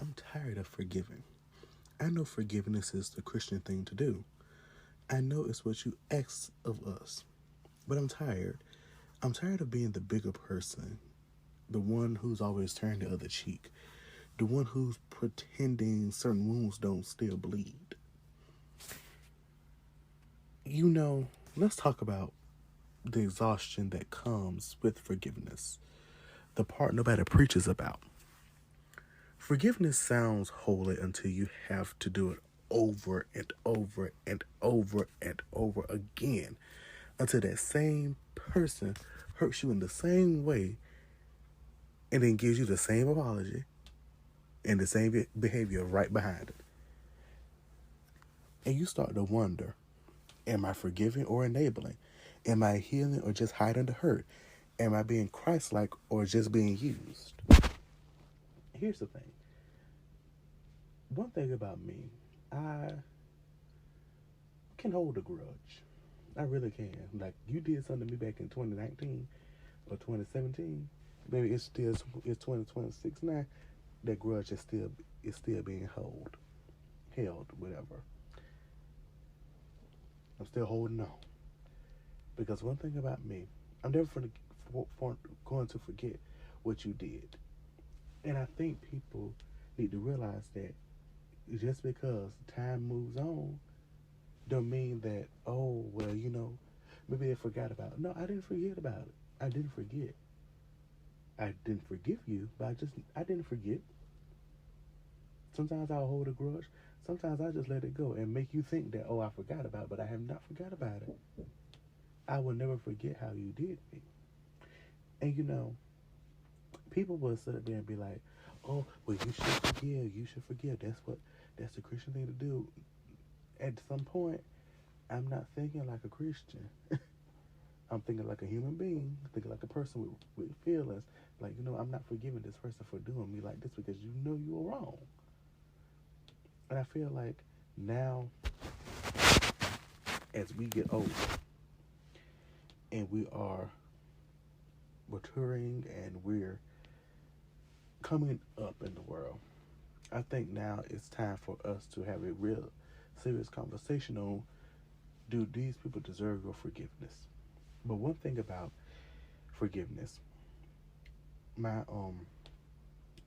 I'm tired of forgiving. I know forgiveness is the Christian thing to do. I know it's what you ask of us. But I'm tired. I'm tired of being the bigger person, the one who's always turned the other cheek, the one who's pretending certain wounds don't still bleed. You know, let's talk about the exhaustion that comes with forgiveness, the part nobody preaches about. Forgiveness sounds holy until you have to do it over and over and over and over again until that same person hurts you in the same way and then gives you the same apology and the same behavior right behind it. And you start to wonder, am I forgiving or enabling? Am I healing or just hiding the hurt? Am I being Christ like or just being used? Here's the thing. One thing about me, I can hold a grudge. I really can. Like you did something to me back in 2019 or 2017. Maybe it's 2026 now. That grudge is still being held, whatever. I'm still holding on because one thing about me, I'm never going to forget what you did, and I think people need to realize that just because time moves on, don't mean that maybe they forgot about it. No, I didn't forget about it. I didn't forget. I didn't forgive you, but I didn't forget. Sometimes I'll hold a grudge. Sometimes I just let it go and make you think that, oh, I forgot about it, but I have not forgot about it. I will never forget how you did me. And people will sit there and be like, oh, well, you should forgive. You should forgive. That's the Christian thing to do. At some point, I'm not thinking like a Christian. I'm thinking like a human being, thinking like a person with feelings. Like, I'm not forgiving this person for doing me like this because you know you were wrong. And I feel like now, as we get older and we are maturing and we're coming up in the world, I think now it's time for us to have a real serious conversation on, do these people deserve your forgiveness? But one thing about forgiveness, my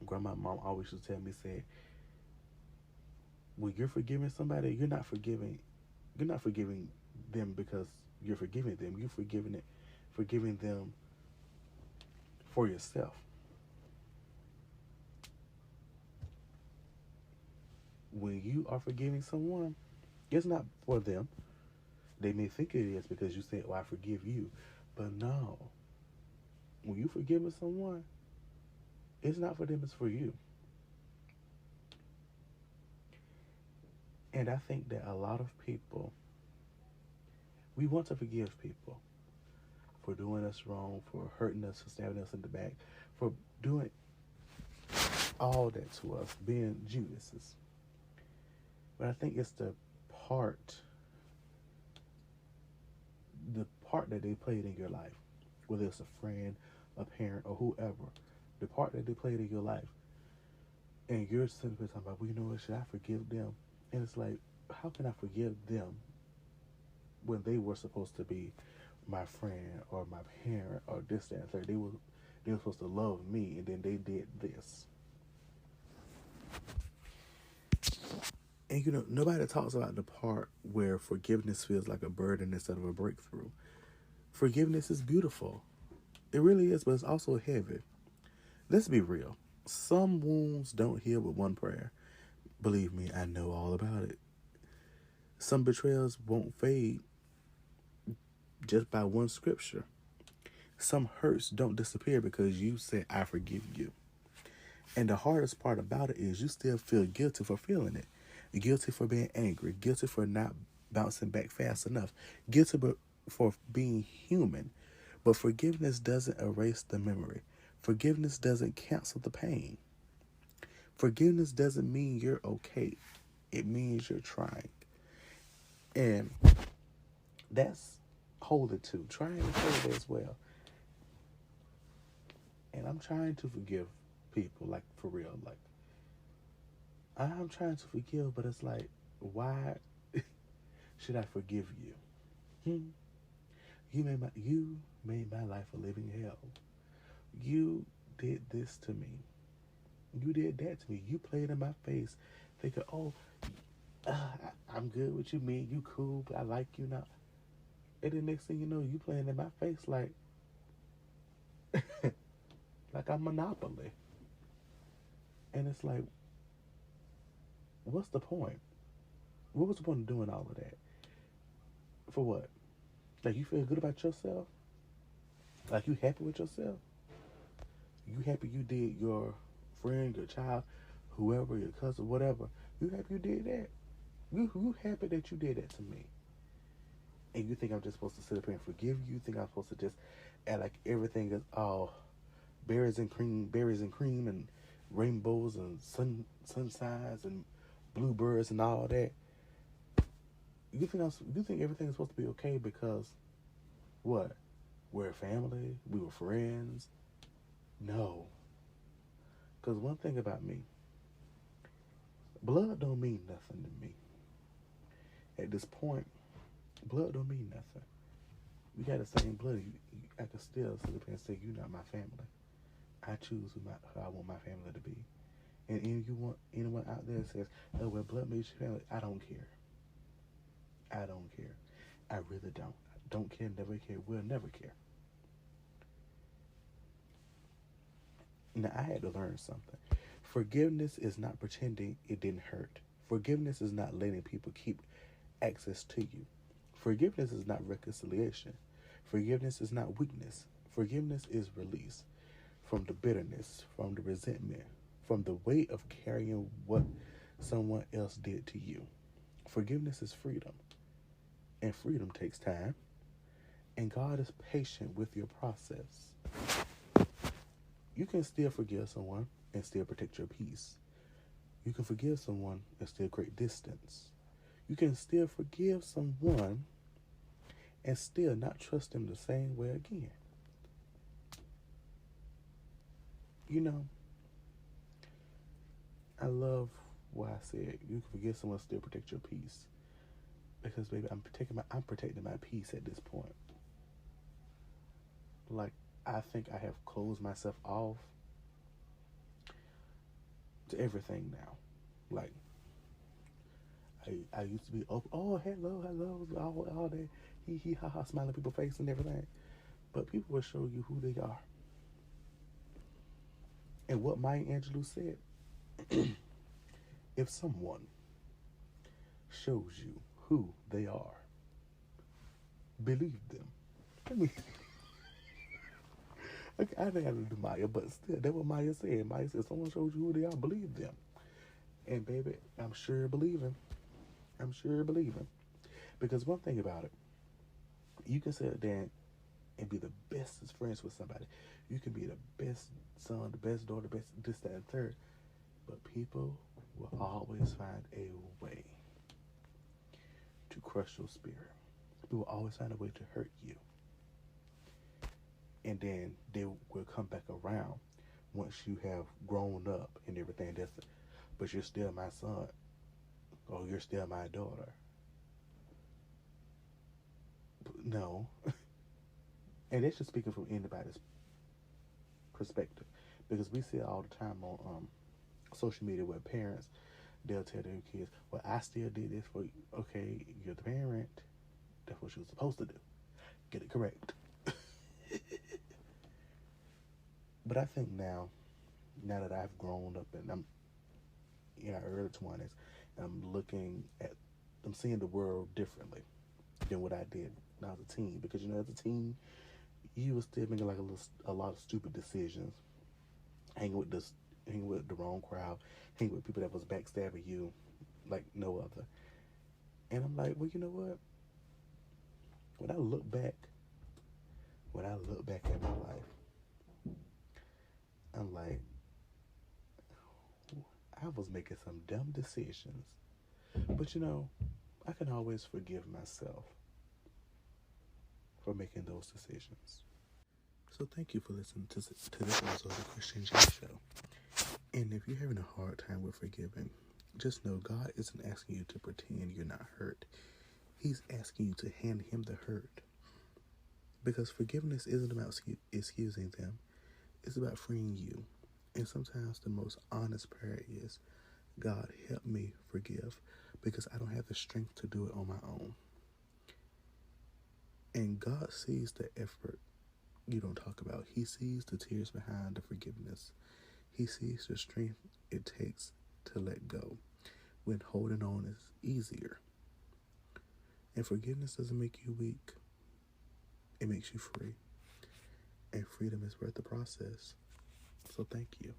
grandma mom always used to tell me, said, when you're forgiving somebody, you're not forgiving them because you're forgiving them. You're forgiving them for yourself. When you are forgiving someone, it's not for them. They may think it is because you say, "Oh, I forgive you," but no. When you forgiving someone, it's not for them. It's for you. And I think that a lot of people, we want to forgive people for doing us wrong, for hurting us, for stabbing us in the back, for doing all that to us, being Judases. But I think it's part, the part that they played in your life, whether it's a friend, a parent, or whoever, the part that they played in your life, and you're sitting there talking about, well, you know what, should I forgive them? And it's like, how can I forgive them when they were supposed to be my friend or my parent or this, that, and third? They were supposed to love me, and then they did this. And nobody talks about the part where forgiveness feels like a burden instead of a breakthrough. Forgiveness is beautiful. It really is, but it's also heavy. Let's be real. Some wounds don't heal with one prayer. Believe me, I know all about it. Some betrayals won't fade just by one scripture. Some hurts don't disappear because you said, I forgive you. And the hardest part about it is you still feel guilty for feeling it. Guilty for being angry. Guilty for not bouncing back fast enough. Guilty for being human. But forgiveness doesn't erase the memory. Forgiveness doesn't cancel the pain. Forgiveness doesn't mean you're okay. It means you're trying. And that's holy too. Trying is holy as well. And I'm trying to forgive people, like, for real. Like, I'm trying to forgive, but it's like, why should I forgive you? Hmm? You made my life a living hell. You did this to me. You did that to me. You played in my face, thinking, "Oh, I'm good with you, me. You cool, but I like you now." And the next thing you know, you playing in my face like I'm Monopoly. And it's like, what's the point? What was the point of doing all of that? For what? Like, you feel good about yourself? Like, you happy with yourself? You happy you did your friend, your child, whoever, your cousin, whatever. You happy you did that? You happy that you did that to me? And you think I'm just supposed to sit up here and forgive you? You think I'm supposed to just act like everything is all berries and cream, and rainbows and sunshines and bluebirds and all that? You think everything is supposed to be okay because what? We're a family. We were friends. No, because one thing about me, blood don't mean nothing to me. At this point, blood don't mean nothing. We got the same blood. I can still sit up here and say you're not my family. I choose who I want my family to be. And anyone out there that says, "Oh, well, blood makes you family," I don't care. I don't care. I really don't. Don't care. Never care. Will never care. Now I had to learn something. Forgiveness is not pretending it didn't hurt. Forgiveness is not letting people keep access to you. Forgiveness is not reconciliation. Forgiveness is not weakness. Forgiveness is release from the bitterness, from the resentment, from the weight of carrying what someone else did to you. Forgiveness is freedom, and freedom takes time, and God is patient with your process. You can still forgive someone and still protect your peace. You can forgive someone and still create distance. You can still forgive someone and still not trust them the same way again. You know, I love why I said you can forgive someone and still protect your peace. Because baby, I'm protecting my peace at this point. Like, I think I have closed myself off to everything now. Like, I used to be open. Oh, hello, all that he ha ha, smiling people's face and everything. But people will show you who they are. And what Maya Angelou said: if someone shows you who they are, believe them. I mean, okay, I didn't have to do Maya, but still, that's what Maya said. Maya said, someone shows you who they are, believe them. And baby, I'm sure believing. I'm sure believing. Because one thing about it, you can sit there and be the bestest friends with somebody. You can be the best son, the best daughter, the best this, that, and third. But people will always find a way to crush your spirit. People will always find a way to hurt you. And then they will come back around once you have grown up and everything. But you're still my son, or you're still my daughter. No. And that's just speaking from anybody's perspective. Because we see it all the time on social media where parents, they'll tell their kids, well, I still did this for you. Okay, you're the parent. That's what you're supposed to do. Get it correct. But I think now that I've grown up and I'm in my early 20s, I'm seeing the world differently than what I did when I was a teen. Because, as a teen, you were still making like a lot of stupid decisions, hanging with the wrong crowd, hanging with people that was backstabbing you like no other. And I'm like, well, you know what? When I look back at my life, I'm like, I was making some dumb decisions. But I can always forgive myself for making those decisions. So thank you for listening to this episode of the Christian J Show. And if you're having a hard time with forgiving, just know God isn't asking you to pretend you're not hurt. He's asking you to hand him the hurt. Because forgiveness isn't about excusing them. It's about freeing you. And sometimes the most honest prayer is, God, help me forgive, because I don't have the strength to do it on my own. And God sees the effort you don't talk about. He sees the tears behind the forgiveness. He sees the strength it takes to let go when holding on is easier. And forgiveness doesn't make you weak. It makes you free. And freedom is worth the process. So thank you.